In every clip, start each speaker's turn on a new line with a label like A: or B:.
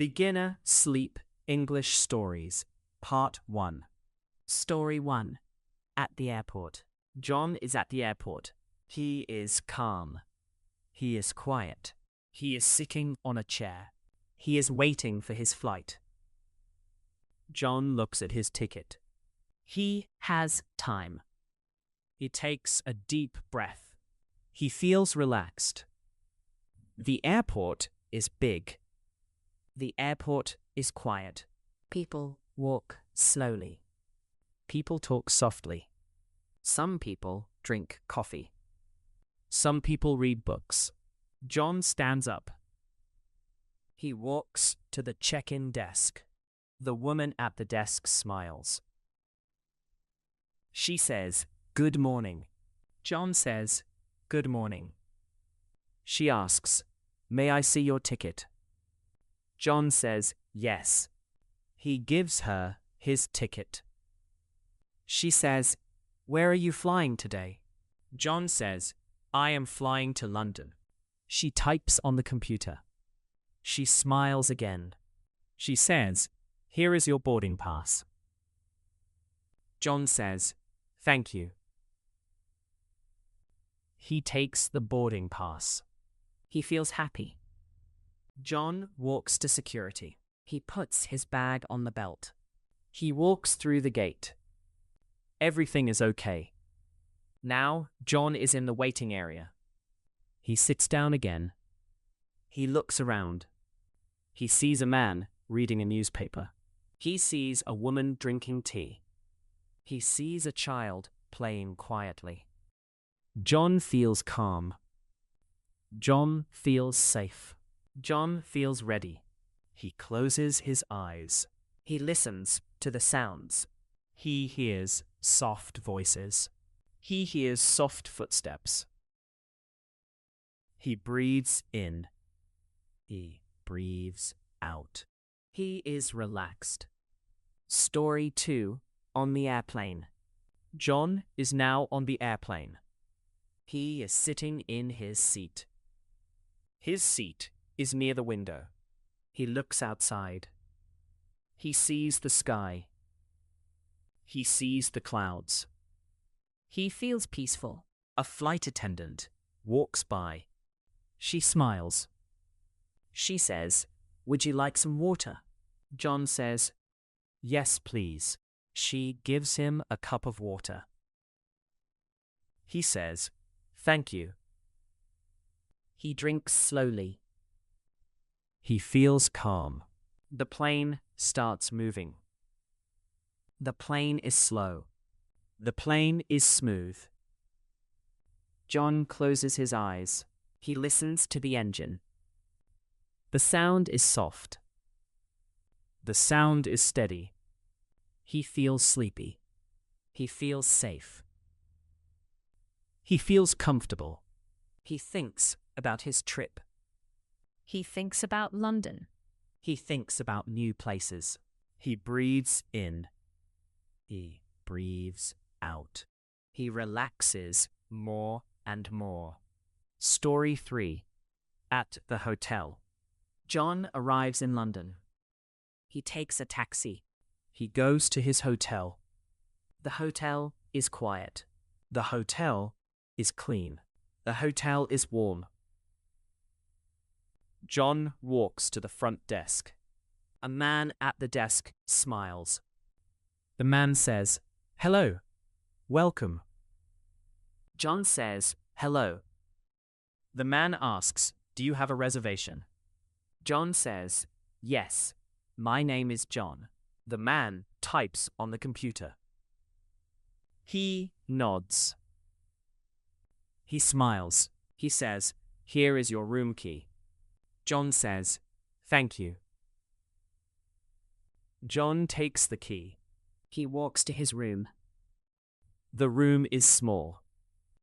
A: Beginner Sleep English Stories, Part 1.
B: Story 1. At the airport.
A: John is at the airport. He is calm. He is quiet. He is sitting on a chair. He is waiting for his flight. John looks at his ticket.
B: He has time.
A: He takes a deep breath. He feels relaxed. The airport is big.
B: The airport is quiet. People walk slowly.
A: People talk softly.
B: Some people drink coffee.
A: Some people read books. John stands up. He walks to the check-in desk. The woman at the desk smiles. She says, "Good morning." John says, "Good morning." She asks, "May I see your ticket?" John says, "Yes." He gives her his ticket. She says, "Where are you flying today?" John says, "I am flying to London." She types on the computer. She smiles again. She says, "Here is your boarding pass." John says, "Thank you." He takes the boarding pass.
B: He feels happy.
A: John walks to security.
B: He puts his bag on the belt.
A: He walks through the gate. Everything is okay. Now, John is in the waiting area. He sits down again. He looks around. He sees a man reading a newspaper. He sees a woman drinking tea. He sees a child playing quietly. John feels calm. John feels safe. John feels ready. He closes his eyes.
B: He listens to the sounds.
A: He hears soft voices. He hears soft footsteps. He breathes in. He breathes out. He is relaxed.
B: Story 2. On the airplane.
A: John is now on the airplane. He is sitting in his seat. His seat is near the window. He looks outside. He sees the sky. He sees the clouds.
B: He feels peaceful.
A: A flight attendant walks by. She smiles. She says, "Would you like some water?" John says, "Yes, please." She gives him a cup of water. He says, "Thank you."
B: He drinks slowly.
A: He feels calm. The plane starts moving. The plane is slow. The plane is smooth. John closes his eyes. He listens to the engine. The sound is soft. The sound is steady. He feels sleepy. He feels safe. He feels comfortable. He thinks about his trip.
B: He thinks about London.
A: He thinks about new places. He breathes in. He breathes out. He relaxes more and more. Story 3. At the hotel. John arrives in London.
B: He takes a taxi.
A: He goes to his hotel.
B: The hotel is quiet.
A: The hotel is clean. The hotel is warm. John walks to the front desk. A man at the desk smiles. The man says, "Hello. Welcome." John says, "Hello." The man asks, "Do you have a reservation?" John says, "Yes. My name is John." The man types on the computer. He nods. He smiles. He says, "Here is your room key." John says, "Thank you." John takes the key.
B: He walks to his room.
A: The room is small.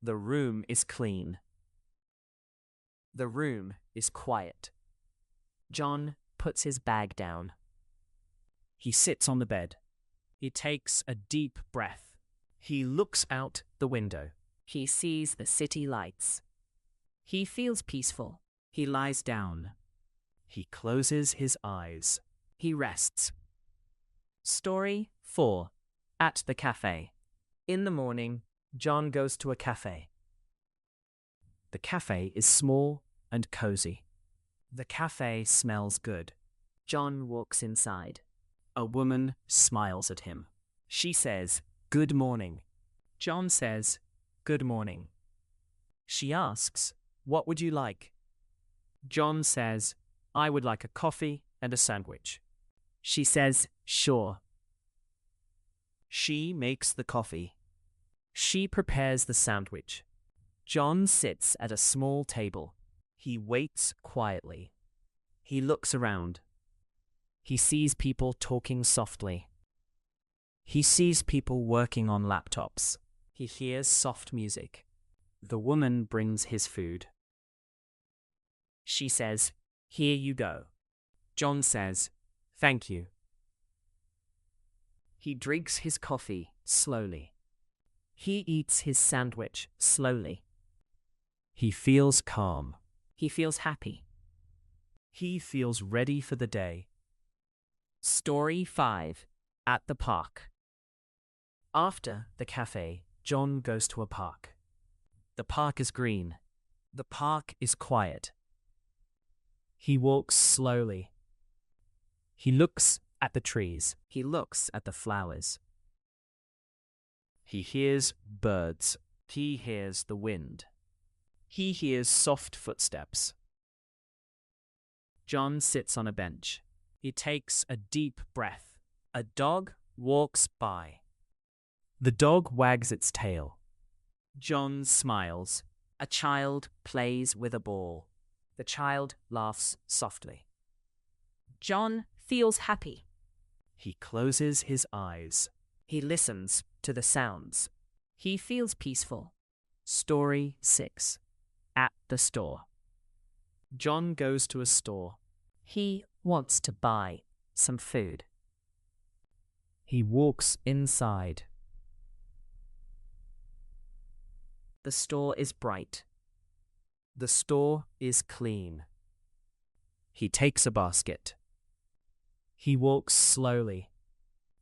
A: The room is clean. The room is quiet. John puts his bag down. He sits on the bed. He takes a deep breath. He looks out the window.
B: He sees the city lights. He feels peaceful.
A: He lies down. He closes his eyes.
B: He rests.
A: Story 4. At the cafe. In the morning, John goes to a cafe. The cafe is small and cozy. The cafe smells good.
B: John walks inside.
A: A woman smiles at him. She says, "Good morning." John says, "Good morning." She asks, "What would you like?" John says, "I would like a coffee and a sandwich." She says, "Sure." She makes the coffee. She prepares the sandwich. John sits at a small table. He waits quietly. He looks around. He sees people talking softly. He sees people working on laptops. He hears soft music. The woman brings his food. She says, "Here you go." John says, "Thank you." He drinks his coffee slowly. He eats his sandwich slowly. He feels calm.
B: He feels happy.
A: He feels ready for the day.
B: Story 5.
A: At the park. After the cafe, John goes to a park. The park is green. The park is quiet. He walks slowly. He looks at the trees. He looks at the flowers. He hears birds. He hears the wind. He hears soft footsteps. John sits on a bench. He takes a deep breath. A dog walks by. The dog wags its tail. John smiles. A child plays with a ball. The child laughs softly.
B: John feels happy.
A: He closes his eyes.
B: He listens to the sounds. He feels peaceful.
A: Story 6. At the store. John goes to a store.
B: He wants to buy some food.
A: He walks inside.
B: The store is bright.
A: The store is clean. He takes a basket. He walks slowly.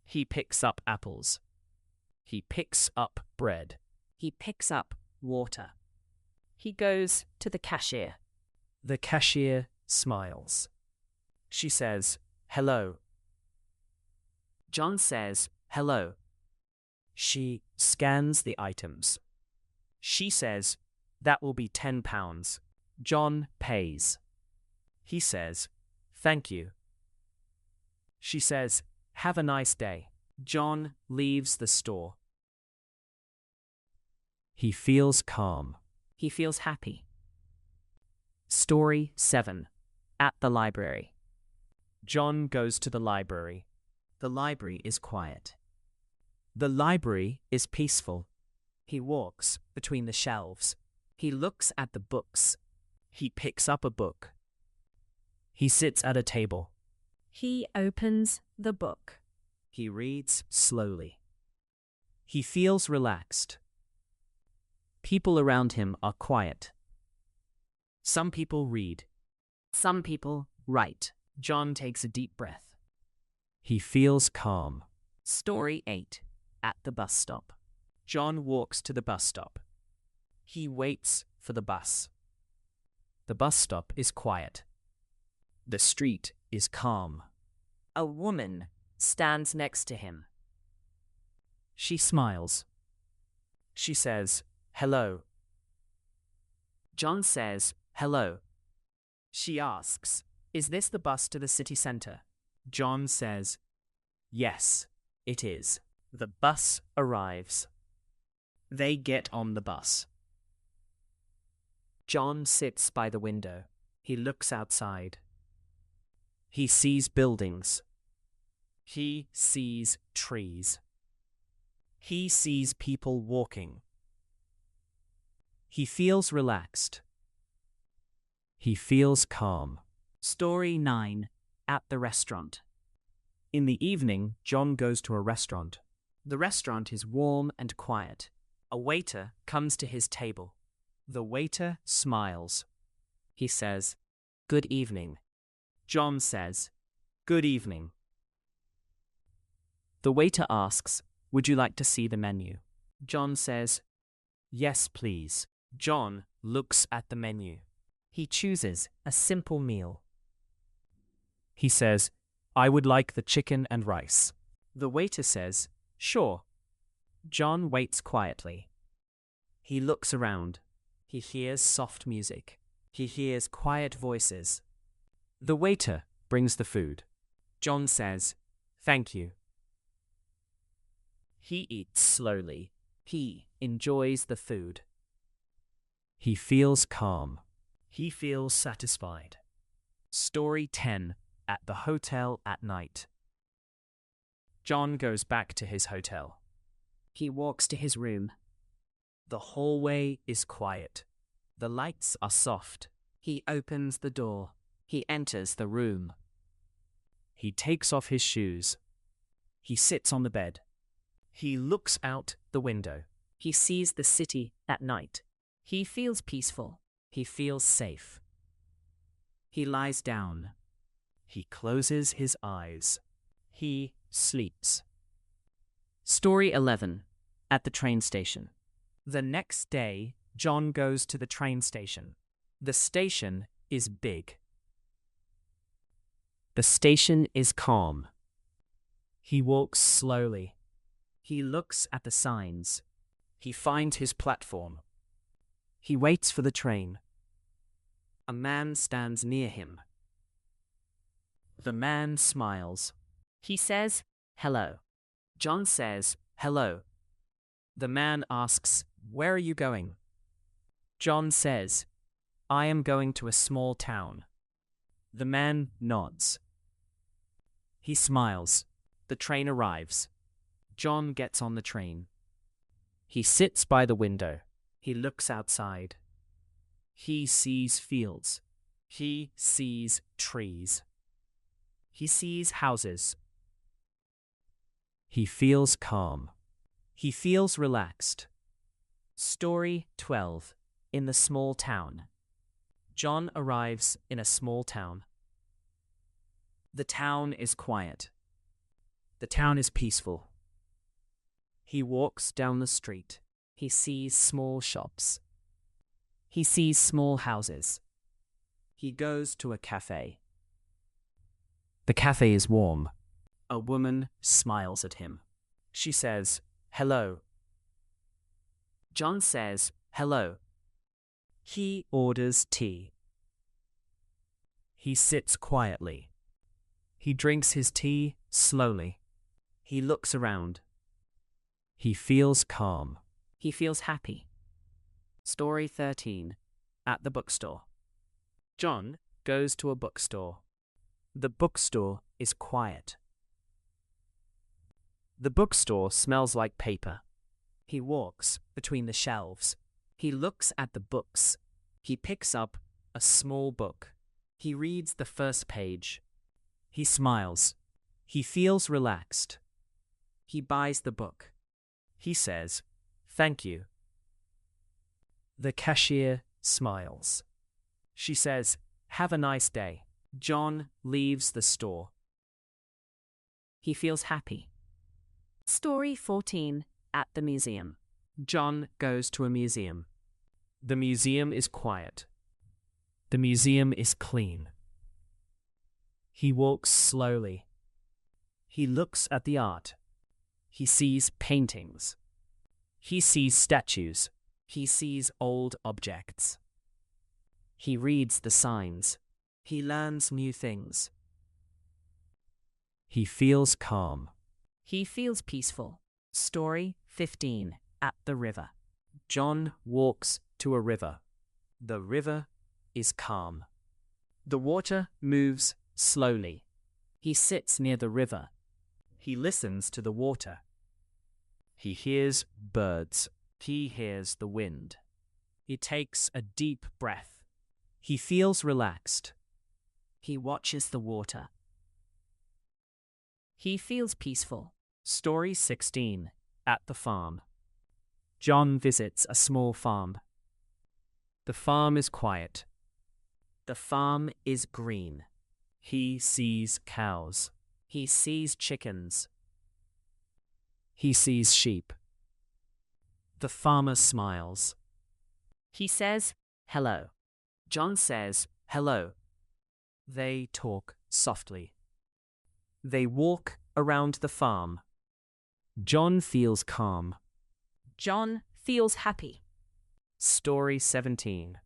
A: He picks up apples. He picks up bread.
B: He picks up water. He goes to the cashier.
A: The cashier smiles. She says, "Hello."
B: John says, "Hello."
A: She scans the items. She says, "That will be £10. John pays. He says, "Thank you." She says, "Have a nice day." John leaves the store. He feels calm.
B: He feels happy.
A: Story 7. At the library. John goes to the library. The library is quiet. The library is peaceful. He walks between the shelves. He looks at the books. He picks up a book. He sits at a table.
B: He opens the book.
A: He reads slowly. He feels relaxed. People around him are quiet. Some people read.
B: Some people write.
A: John takes a deep breath. He feels calm.
B: Story 8. At the bus stop.
A: John walks to the bus stop. He waits for the bus. The bus stop is quiet. The street is calm.
B: A woman stands next to him.
A: She smiles. She says, "Hello."
B: John says, "Hello."
A: She asks, "Is this the bus to the city center?" John says, "Yes, it is." The bus arrives. They get on the bus. John sits by the window. He looks outside. He sees buildings. He sees trees. He sees people walking. He feels relaxed. He feels calm. Story 9. At the restaurant. In the evening, John goes to a restaurant. The restaurant is warm and quiet. A waiter comes to his table. The waiter smiles. He says, "Good evening." John says, "Good evening." The waiter asks, "Would you like to see the menu?" John says, "Yes, please." John looks at the menu. He chooses a simple meal. He says, "I would like the chicken and rice." The waiter says, "Sure." John waits quietly. He looks around. He hears soft music. He hears quiet voices. The waiter brings the food. John says, "Thank you." He eats slowly. He enjoys the food. He feels calm. He feels satisfied. Story 10. At the hotel at night. John goes back to his hotel.
B: He walks to his room.
A: The hallway is quiet. The lights are soft. He opens the door. He enters the room. He takes off his shoes. He sits on the bed. He looks out the window.
B: He sees the city at night. He feels peaceful.
A: He feels safe. He lies down. He closes his eyes. He sleeps.
B: Story 11. At the train station.
A: The next day, John goes to the train station. The station is big. The station is calm. He walks slowly. He looks at the signs. He finds his platform. He waits for the train. A man stands near him. The man smiles.
B: He says, "Hello."
A: John says, "Hello." The man asks, "Where are you going?" John says, "I am going to a small town." The man nods. He smiles. The train arrives. John gets on the train. He sits by the window. He looks outside. He sees fields. He sees trees. He sees houses. He feels calm. He feels relaxed. Story 12. In the small town. John arrives in a small town. The town is quiet. The town is peaceful. He walks down the street. He sees small shops. He sees small houses. He goes to a cafe. The cafe is warm. A woman smiles at him. She says, "Hello." John says, "Hello." He orders tea. He sits quietly. He drinks his tea slowly. He looks around. He feels calm. He feels happy. Story 13. At the bookstore. John goes to a bookstore. The bookstore is quiet. The bookstore smells like paper. He walks between the shelves. He looks at the books. He picks up a small book. He reads the first page. He smiles. He feels relaxed. He buys the book. He says, "Thank you." The cashier smiles. She says, "Have a nice day." John leaves the store. He feels happy.
B: Story 14. At the museum.
A: John goes to a museum. The museum is quiet. The museum is clean. He walks slowly. He looks at the art. He sees paintings. He sees statues. He sees old objects. He reads the signs. He learns new things. He feels calm.
B: He feels peaceful. Story 15. At the river.
A: John walks to a river. The river is calm. The water moves slowly. He sits near the river. He listens to the water. He hears birds. He hears the wind. He takes a deep breath. He feels relaxed. He watches the water.
B: He feels peaceful.
A: Story 16. At the farm. John visits a small farm. The farm is quiet. The farm is green. He sees cows.
B: He sees chickens.
A: He sees sheep. The farmer smiles.
B: He says, hello.
A: John says, hello. They talk softly. They walk around the farm. John feels calm.
B: John feels happy.
A: Story 17.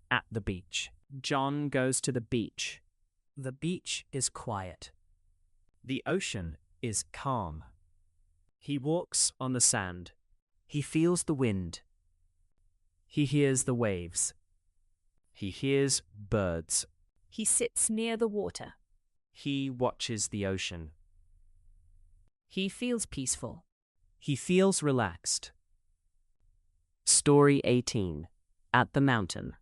A: At the beach. John goes to the beach. The beach is quiet. The ocean is calm. He walks on the sand. He feels the wind. He hears the waves. He hears birds.
B: He sits near the water.
A: He watches the ocean.
B: He feels peaceful.
A: He feels relaxed. Story 18. At the mountain.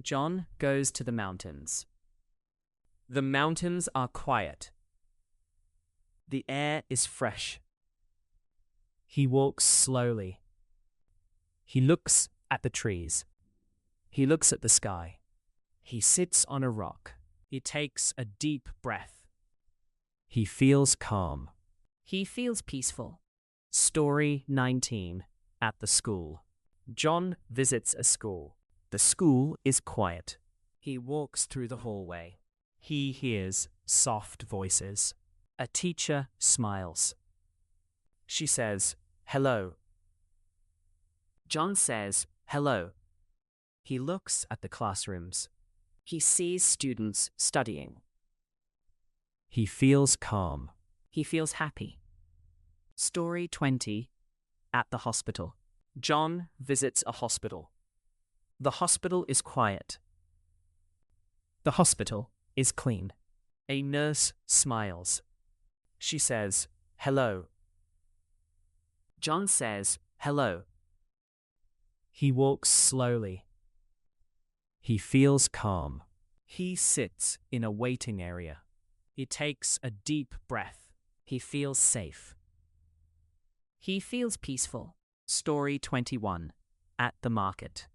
A: John goes to the mountains. The mountains are quiet. The air is fresh. He walks slowly. He looks at the trees. He looks at the sky. He sits on a rock. He takes a deep breath. He feels calm.
B: He feels peaceful.
A: Story 19. At the school. John visits a school. The school is quiet. He walks through the hallway. He hears soft voices. A teacher smiles. She says, hello. John says, hello. He looks at the classrooms. He sees students studying. He feels calm.
B: He feels happy.
A: Story 20. At the hospital. John visits a hospital. The hospital is quiet. The hospital is clean. A nurse smiles. She says, hello. John says, hello. He walks slowly. He feels calm. He sits in a waiting area. He takes a deep breath. He feels safe.
B: He feels peaceful.
A: Story 21. At the market.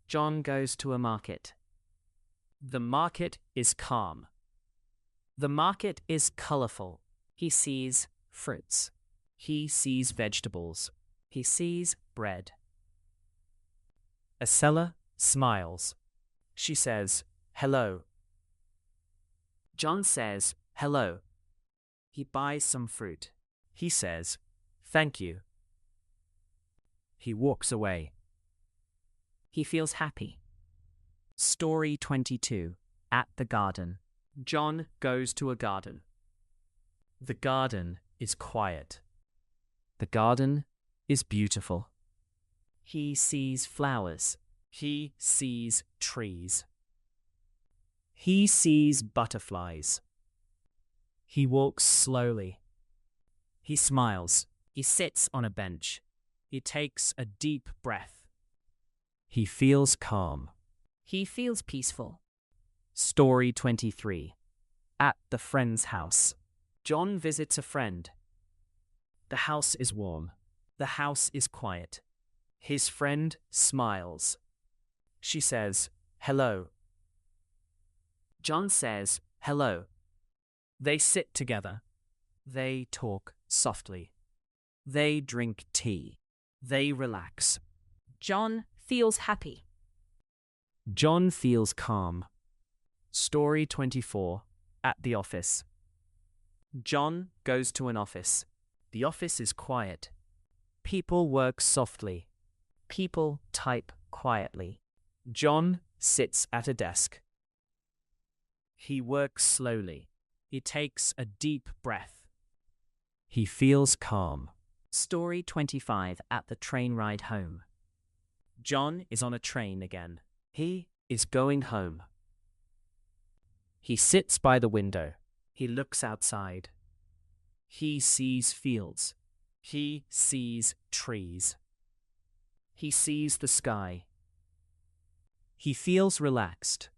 A: John goes to a market. The market is calm. The market is colorful. He sees fruits. He sees vegetables. He sees bread. A seller smiles. She says, hello. John says, hello. He buys some fruit. He says, thank you. He walks away.
B: He feels happy.
A: Story 22. At the garden. John goes to a garden. The garden is quiet. The garden is beautiful. He sees flowers. He sees trees. He sees butterflies. He walks slowly. He smiles. He sits on a bench. He takes a deep breath. He feels calm.
B: He feels peaceful.
A: Story 23. At the friend's house. John visits a friend. The house is warm. The house is quiet. His friend smiles. She says, hello. John says, hello. They sit together. They talk softly. They drink tea. They relax.
B: John feels happy.
A: John feels calm. Story 24. At the office. John goes to an office. The office is quiet. People work softly. People type quietly. John sits at a desk. He works slowly. He takes a deep breath. He feels calm. Story 25. At the train ride home. John is on a train again. He is going home. He sits by the window. He looks outside. He sees fields. He sees trees. He sees the sky. He feels relaxed.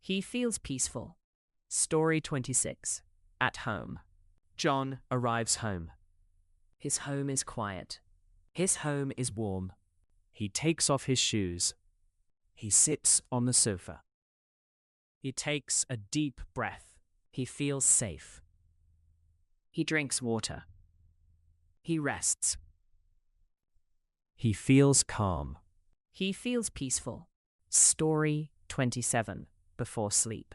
B: He feels peaceful.
A: Story 26. At home. John arrives home. His home is quiet. His home is warm. He takes off his shoes. He sits on the sofa. He takes a deep breath. He feels safe.
B: He drinks water. He rests.
A: He feels calm.
B: He feels peaceful. Story 27. Before sleep.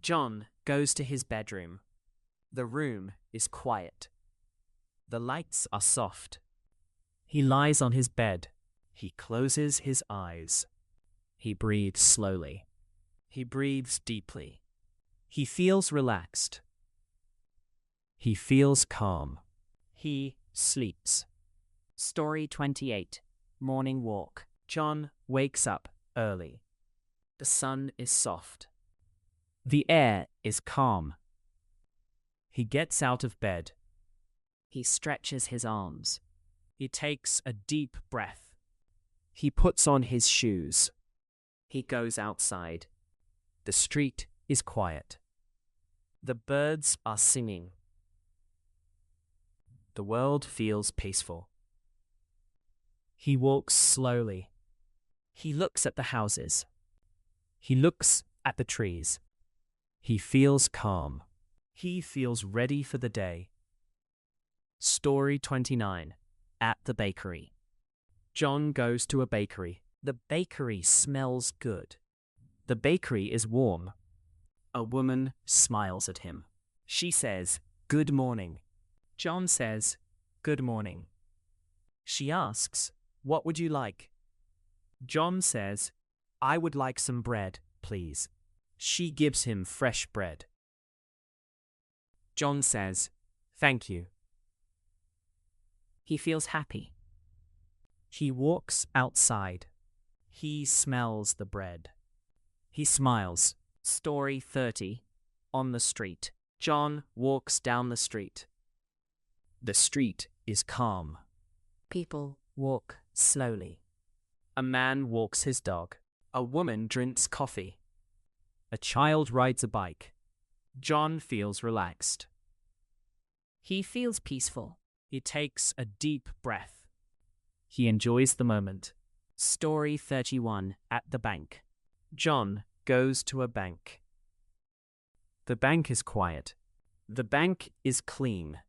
A: John goes to his bedroom. The room is quiet. The lights are soft. He lies on his bed. He closes his eyes. He breathes slowly. He breathes deeply. He feels relaxed. He feels calm. He sleeps.
B: Story 28. Morning walk.
A: John wakes up early. The sun is soft. The air is calm. He gets out of bed.
B: He stretches his arms.
A: He takes a deep breath. He puts on his shoes. He goes outside. The street is quiet. The birds are singing. The world feels peaceful. He walks slowly. He looks at the houses. He looks at the trees. He feels calm. He feels ready for the day. Story 29. At the bakery. John goes to a bakery. The bakery smells good. The bakery is warm. A woman smiles at him. She says, "Good morning." John says, "Good morning." She asks, "What would you like?" John says, "I would like some bread, please." She gives him fresh bread. John says, "Thank you."
B: He feels happy.
A: He walks outside. He smells the bread. He smiles. Story 30. On the street. John walks down the street. The street is calm.
B: People walk slowly.
A: A man walks his dog. A woman drinks coffee. A child rides a bike. John feels relaxed.
B: He feels peaceful.
A: He takes a deep breath. He enjoys the moment.
B: Story 31. At the bank.
A: John goes to a bank. The bank is quiet. The bank is clean.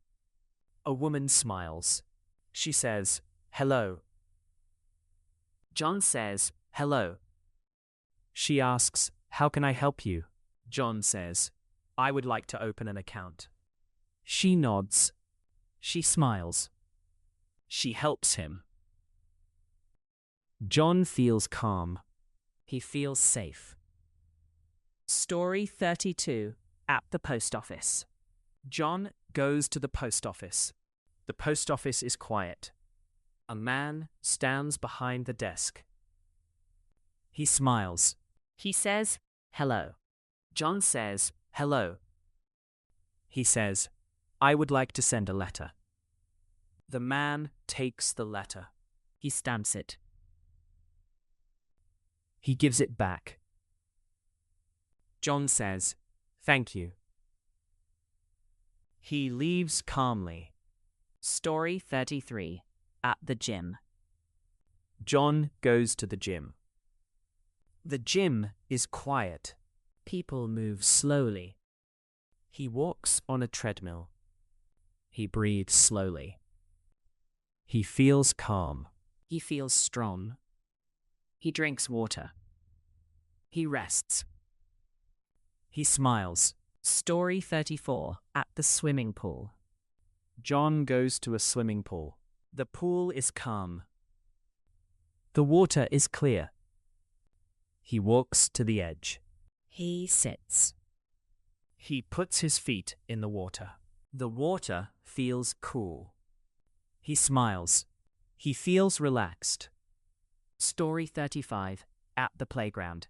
A: A woman smiles. She says, "Hello."
B: John says, "Hello."
A: She asks, "How can I help you?" John says, "I would like to open an account." She nods. She smiles. She helps him. John feels calm. He feels safe.
B: Story 32. At the post office.
A: John goes to the post office. The post office is quiet. A man stands behind the desk. He smiles.
B: He says, "Hello." John says, "Hello."
A: He says, "I would like to send a letter." The man takes the letter.
B: He stamps it.
A: He gives it back. John says, "Thank you." He leaves calmly.
B: Story 33. At the gym.
A: John goes to the gym. The gym is quiet. People move slowly. He walks on a treadmill. He breathes slowly. He feels calm.
B: He feels strong. He drinks water. He rests.
A: He smiles.
B: Story 34. At the swimming pool.
A: John goes to a swimming pool. The pool is calm. The water is clear. He walks to the edge.
B: He sits.
A: He puts his feet in the water. The water feels cool. He smiles. He feels relaxed.
B: Story 35. At the playground.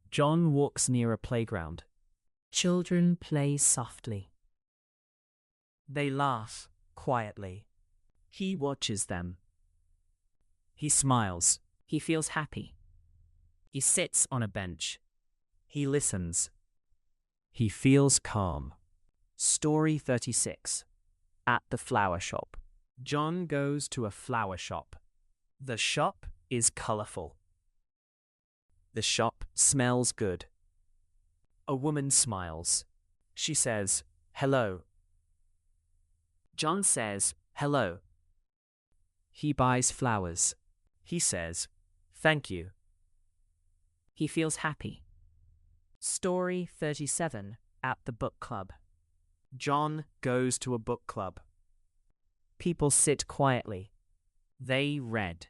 A: John walks near a playground.
B: Children play softly.
A: They laugh quietly. He watches them. He smiles.
B: He feels happy.
A: He sits on a bench. He listens. He feels calm. Story 36. At the flower shop. John goes to a flower shop. The shop is colorful. The shop smells good. A woman smiles. She says, hello.
B: John says, hello.
A: He buys flowers. He says, thank you.
B: He feels happy.
A: Story 37 at the book club. John goes to a book club. People sit quietly. They read.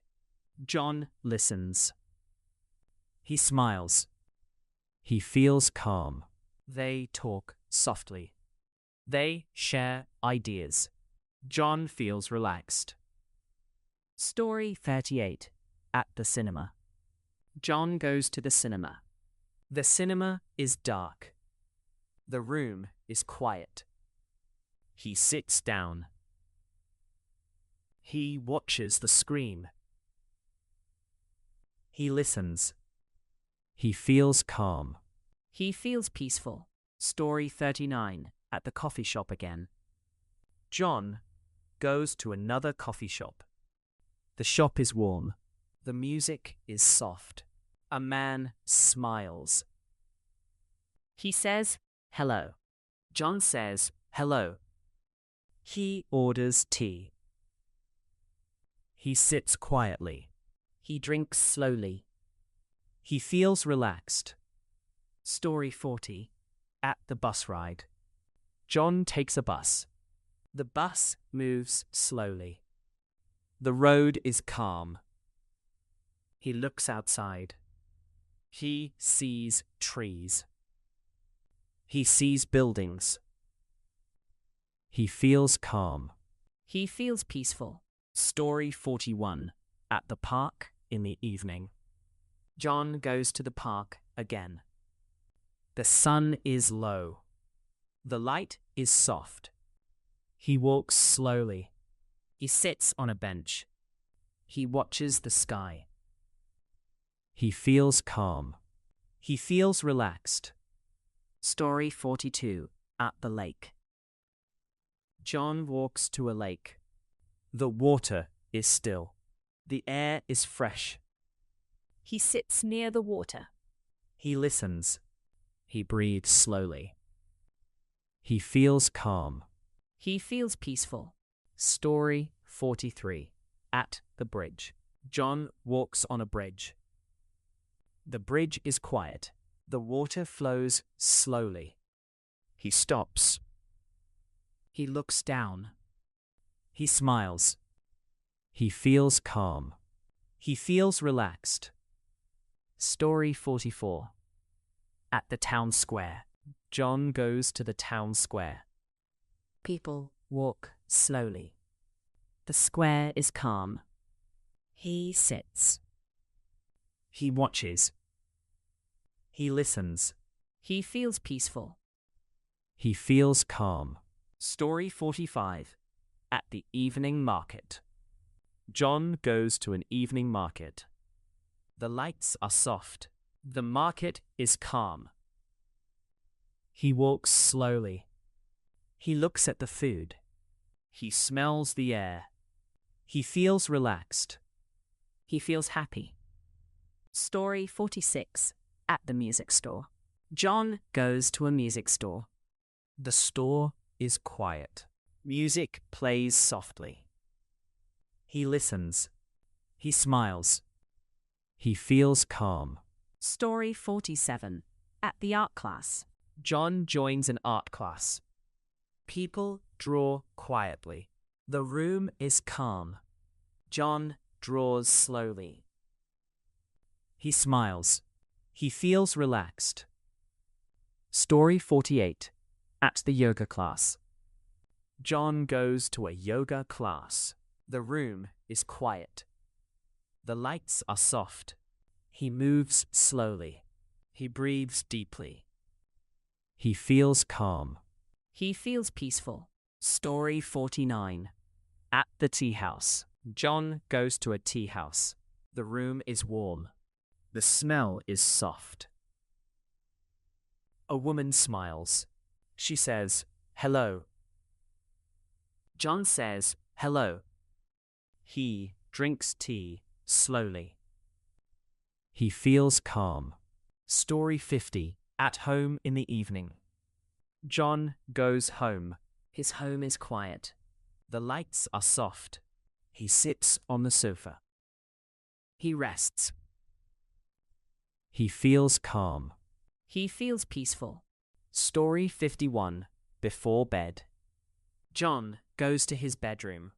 A: John listens. He smiles. He feels calm. They talk softly. They share ideas. John feels relaxed. Story 38 at the cinema. John goes to the cinema. The cinema is dark. The room is quiet. He sits down. He watches the screen. He listens. He feels calm.
B: He feels peaceful.
A: Story 39 at the coffee shop again. John goes to another coffee shop. The shop is warm. The music is soft. A man smiles.
B: He says, hello.
A: John says, hello. He orders tea. He sits quietly.
B: He drinks slowly.
A: He feels relaxed. Story 40 at the bus ride. John takes a bus. The bus moves slowly. The road is calm. He looks outside. He sees trees. He sees buildings. He feels calm.
B: He feels peaceful.
A: Story 41 at the park in the evening. John goes to the park again. The sun is low. The light is soft. He walks slowly. He sits on a bench. He watches the sky. He feels calm. He feels relaxed. Story 42 at the lake. John walks to a lake. The water is still. The air is fresh.
B: He sits near the water.
A: He listens. He breathes slowly. He feels calm.
B: He feels peaceful.
A: Story 43 at the bridge. John walks on a bridge. The bridge is quiet. The water flows slowly. He stops. He looks down. He smiles. He feels calm. He feels relaxed. Story 44 at the town square. John goes to the town square. People walk slowly.
B: The square is calm.
A: He sits. He watches. He listens.
B: He feels peaceful.
A: He feels calm. Story 45 at the evening market. John goes to an evening market. The lights are soft. The market is calm. He walks slowly. He looks at the food. He smells the air. He feels relaxed.
B: He feels happy. Story 46 at the music store. John goes to a music store.
A: The store is quiet. Music plays softly. He listens. He smiles. He feels calm.
B: Story 47 at the art class.
A: John joins an art class. People draw quietly. The room is calm. John draws slowly. He smiles. He feels relaxed. Story 48 at the yoga class. John goes to a yoga class. The room is quiet. The lights are soft. He moves slowly. He breathes deeply. He feels calm.
B: He feels peaceful.
A: Story 49 at the tea house. John goes to a tea house. The room is warm. The smell is soft. A woman smiles. She says, hello. John says, hello. He drinks tea slowly. He feels calm. Story 50 At home in the evening. John goes home.
B: His home is quiet.
A: The lights are soft. He sits on the sofa.
B: He rests.
A: He feels calm.
B: He feels peaceful.
A: Story 51. Before bed. John goes to his bedroom.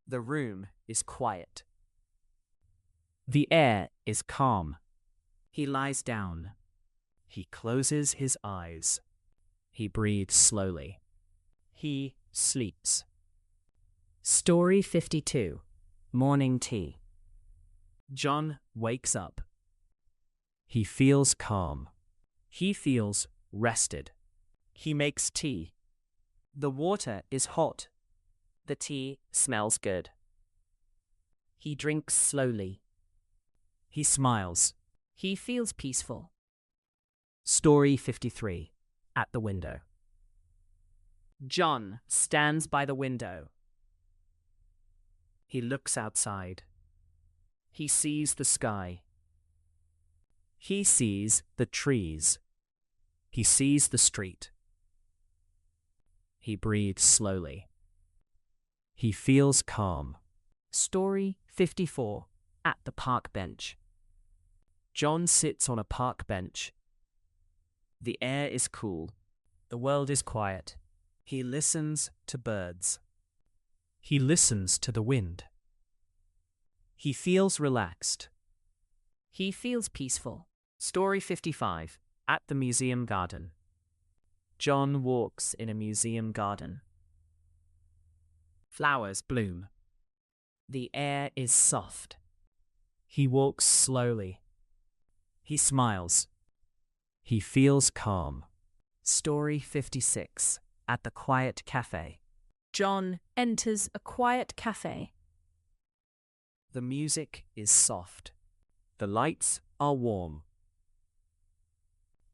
A: The room is quiet. The air is calm.
B: He lies down.
A: He closes his eyes. He breathes slowly. He sleeps.
B: Story 52. Morning tea.
A: John wakes up. He feels calm. He feels rested. He makes tea. The water is hot.
B: The tea smells good. He drinks slowly.
A: He smiles.
B: He feels peaceful.
A: Story 53. At the window.
B: John stands by the window.
A: He looks outside. He sees the sky. He sees the trees. He sees the street. He breathes slowly. He feels calm.
B: Story 54. At the park bench.
A: John sits on a park bench. The air is cool. The world is quiet. He listens to birds. He listens to the wind. He feels relaxed.
B: He feels peaceful.
A: Story 55. At the museum garden. John walks in a museum garden. Flowers bloom. The air is soft. He walks slowly. He smiles. He feels calm. Story 56. At the quiet cafe.
B: John enters a quiet cafe.
A: The music is soft. The lights are warm.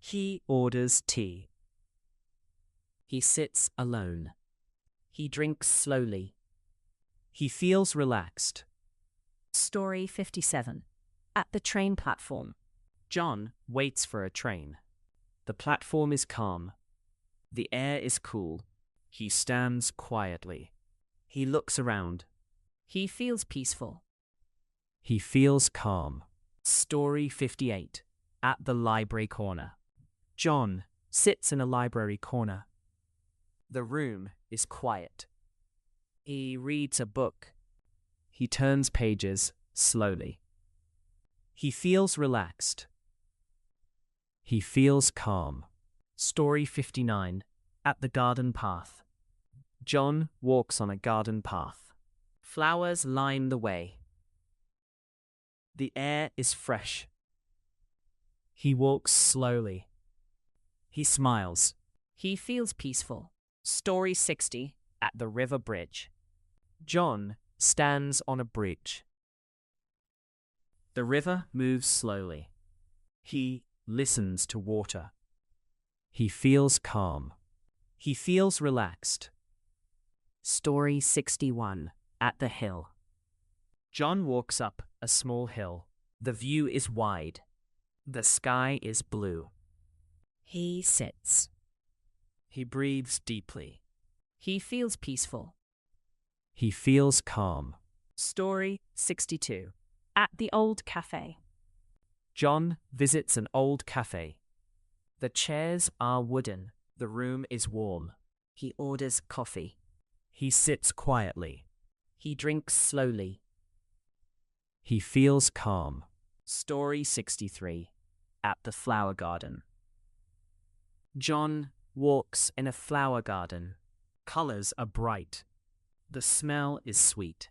A: He orders tea. He sits alone. He drinks slowly. He feels relaxed.
B: Story 57. At the train platform.
A: John waits for a train. The platform is calm. The air is cool. He stands quietly. He looks around.
B: He feels peaceful.
A: He feels calm. Story 58. At the library corner. John sits in a library corner. The room is quiet. He reads a book. He turns pages slowly. He feels relaxed. He feels calm. Story 59. At the garden path. John walks on a garden path. Flowers line the way. The air is fresh. He walks slowly. He smiles.
B: He feels peaceful. Story 60.
A: At the river bridge. John stands on a bridge. The river moves slowly. He listens to water. He feels calm. He feels relaxed.
B: Story 61. At the hill.
A: John walks up a small hill. The view is wide. The sky is blue.
B: He sits.
A: He breathes deeply.
B: He feels peaceful.
A: He feels calm.
B: Story 62. At the old cafe.
A: John visits an old cafe. The chairs are wooden. The room is warm.
B: He orders coffee.
A: He sits quietly.
B: He drinks slowly.
A: He feels calm. Story 63. At the flower garden. John walks in a flower garden. Colors are bright. The smell is sweet.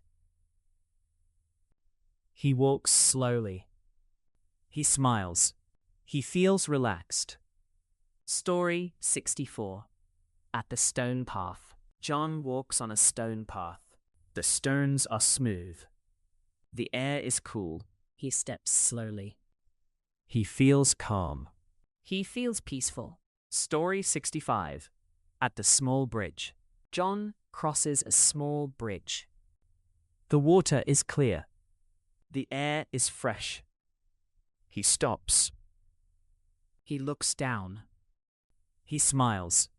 A: He walks slowly. He smiles. He feels relaxed. Story 64. At the stone path. John walks on a stone path. The stones are smooth. The air is cool.
B: He steps slowly.
A: He feels calm.
B: He feels peaceful.
A: Story 65. At the small bridge. John crosses a small bridge. The water is clear. The air is fresh. He stops. He looks down. He smiles.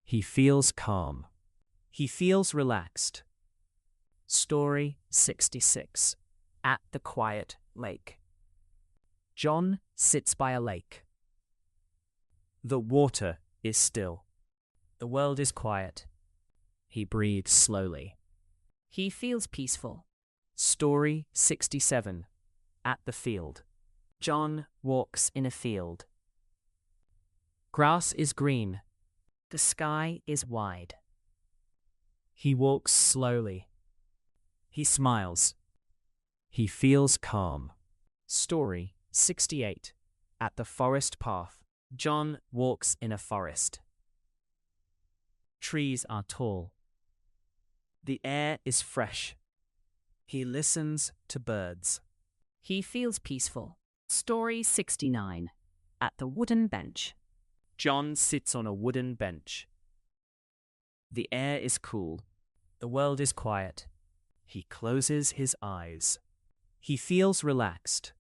A: He feels calm. He feels relaxed. Story 66. At the quiet lake. John sits by a lake. The water is still. The world is quiet. He breathes slowly.
B: He feels peaceful.
A: Story 67. At the field.
B: John walks in a field.
A: Grass is green.
B: The sky is wide.
A: He walks slowly. He smiles. He feels calm. Story 68. At the forest path. John walks in a forest. Trees are tall. The air is fresh. He listens to birds.
B: He feels peaceful. Story 69. At the wooden bench.
A: John sits on a wooden bench. The air is cool. The world is quiet. He closes his eyes. He feels relaxed.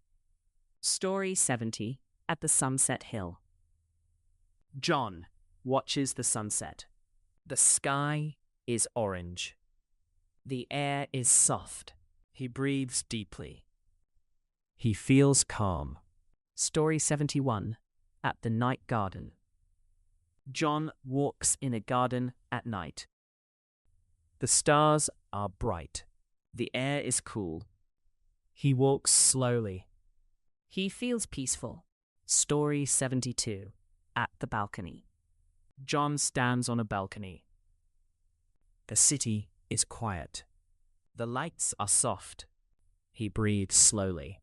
B: Story 70. At the sunset hill.
A: John watches the sunset. The sky is orange. The air is soft. He breathes deeply. He feels calm.
B: Story 71. At the night garden.
A: John walks in a garden at night. The stars are bright. The air is cool. He walks slowly.
B: He feels peaceful. Story 72. At the balcony.
A: John stands on a balcony. The city is quiet. The lights are soft. He breathes slowly.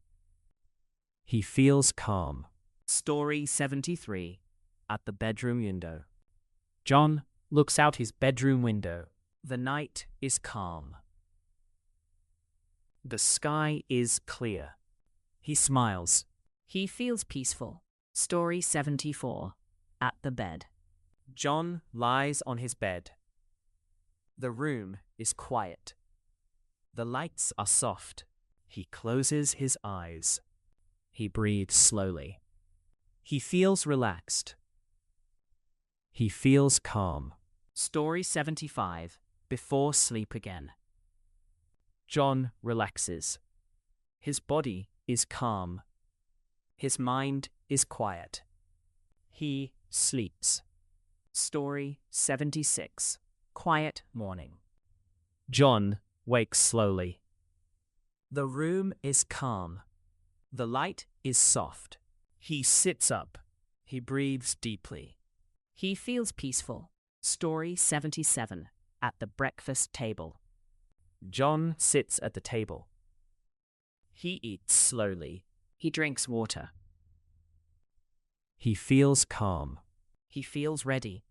A: He feels calm. Story 73. At the bedroom window. John looks out his bedroom window. The night is calm. The sky is clear. He smiles.
B: He feels peaceful. Story 74. At the bed.
A: John lies on his bed. The room is quiet. The lights are soft. He closes his eyes. He breathes slowly. He feels relaxed. He feels calm. Story 75. Before sleep again. John relaxes. His body is calm. His mind is quiet. He sleeps. Story 76. Quiet morning. John wakes slowly. The room is calm. The light is soft. He sits up. He breathes deeply.
B: He feels peaceful. Story 77. At the breakfast table.
A: John sits at the table. He eats slowly.
B: He drinks water.
A: He feels calm.
B: He feels ready.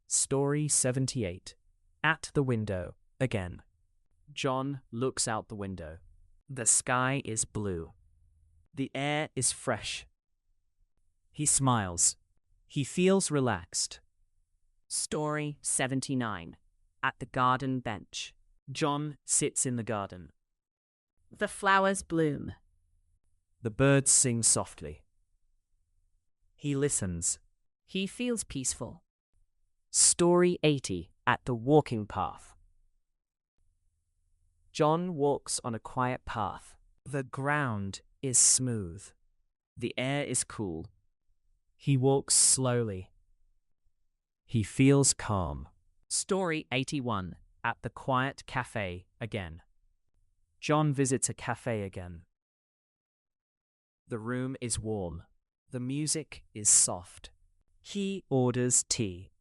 A: Story 78. At the window again. John looks out the window. The sky is blue. The air is fresh. He smiles. He feels relaxed.
B: Story 79. At the garden bench.
A: John sits in the garden.
B: The flowers bloom.
A: The birds sing softly. He listens.
B: He feels peaceful.
A: Story 80. At the walking path. John walks on a quiet path. The ground is smooth. The air is cool. He walks slowly. He feels calm.
B: Story 81.
A: At the quiet cafe again. John visits a cafe again. The room is warm. The music is soft. He orders tea.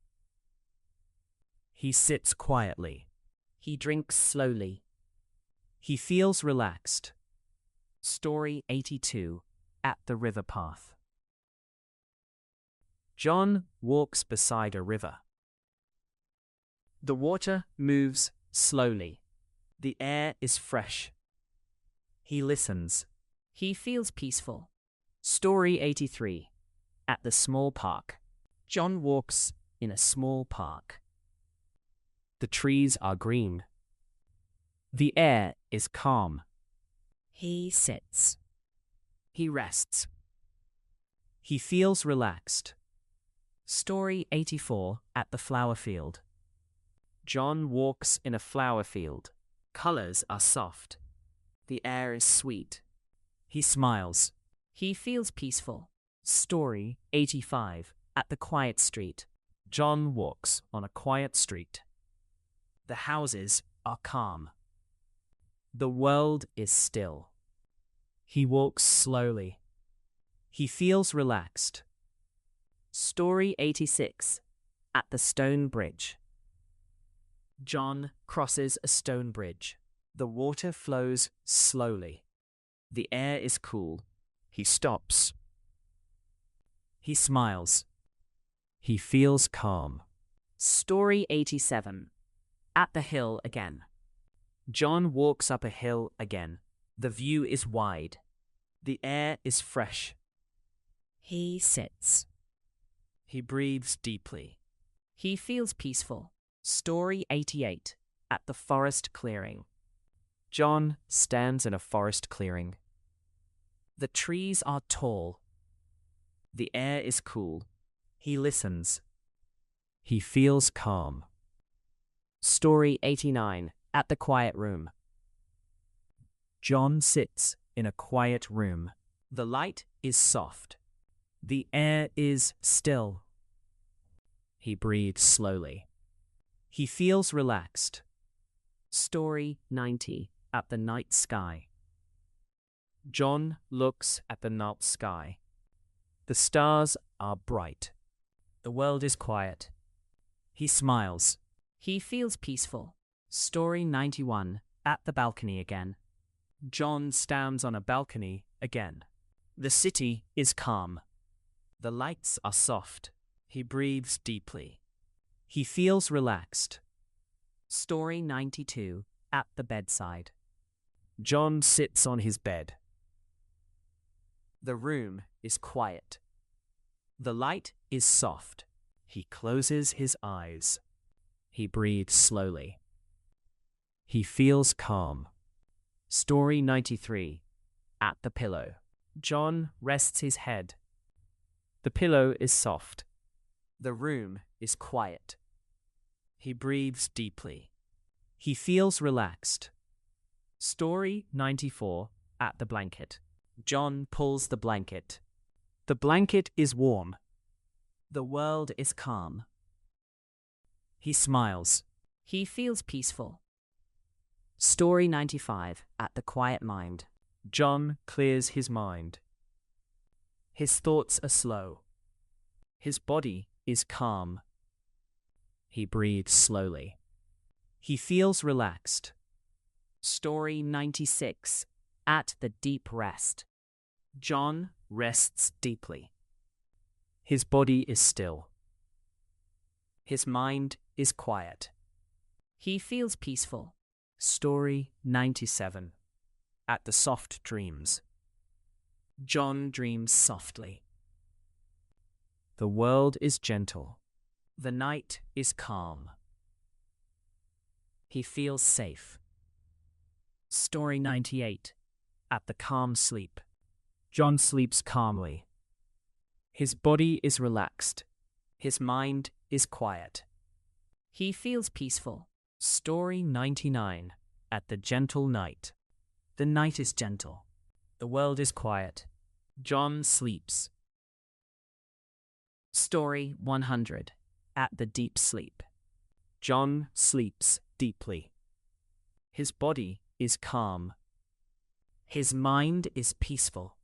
A: He sits quietly.
B: He drinks slowly.
A: He feels relaxed.
B: Story 82.
A: At the river path. John walks beside a river. The water moves slowly. The air is fresh. He listens.
B: He feels peaceful.
A: Story 83. At the small park. John walks in a small park. The trees are green. The air is calm.
B: He sits.
A: He rests. He feels relaxed.
B: Story 84 at the flower field.
A: John walks in a flower field. Colors are soft. The air is sweet. He smiles.
B: He feels peaceful. Story 85 at the quiet street.
A: John walks on a quiet street. The houses are calm. The world is still. He walks slowly. He feels relaxed.
B: Story 86 at the stone bridge.
A: John crosses a stone bridge. The water flows slowly. The air is cool. He stops. He smiles. He feels calm.
B: Story 87 at the hill again.
A: John walks up a hill again. The view is wide. The air is fresh.
B: He sits.
A: He breathes deeply.
B: He feels peaceful. Story 88 at the forest clearing.
A: John stands in a forest clearing. The trees are tall. The air is cool. He listens. He feels calm.
B: Story 89 at the quiet room.
A: John sits in a quiet room. The light is soft. The air is still. He breathes slowly. He feels relaxed.
B: Story 90 at the night sky.
A: John looks at the night sky. The stars are bright. The world is quiet. He smiles.
B: He feels peaceful. Story 91 at the balcony again.
A: John stands on a balcony again. The city is calm. The lights are soft. He breathes deeply. He feels relaxed.
B: Story 92 at the bedside.
A: John sits on his bed. The room is quiet. The light is soft. He closes his eyes. He breathes slowly. He feels calm. Story 93 at the pillow. John rests his head. The pillow is soft. The room is quiet. He breathes deeply. He feels relaxed. Story 94 at the blanket. John pulls the blanket. The blanket is warm. The world is calm. He smiles.
B: He feels peaceful. Story 95 at the quiet mind.
A: John clears his mind. His thoughts are slow. His body is calm. He breathes slowly. He feels relaxed.
B: Story 96 at the deep rest.
A: John rests deeply. His body is still. His mind is quiet.
B: He feels peaceful.
A: Story 97 at the soft dreams. John dreams softly. The world is gentle. The night is calm. He feels safe. Story 98 at the calm sleep. John sleeps calmly. His body is relaxed. His mind is quiet.
B: He feels peaceful.
A: Story 99 at the gentle night. The night is gentle. The world is quiet. John sleeps.
B: Story 100 at the deep sleep.
A: John sleeps deeply. His body is calm. His mind is peaceful.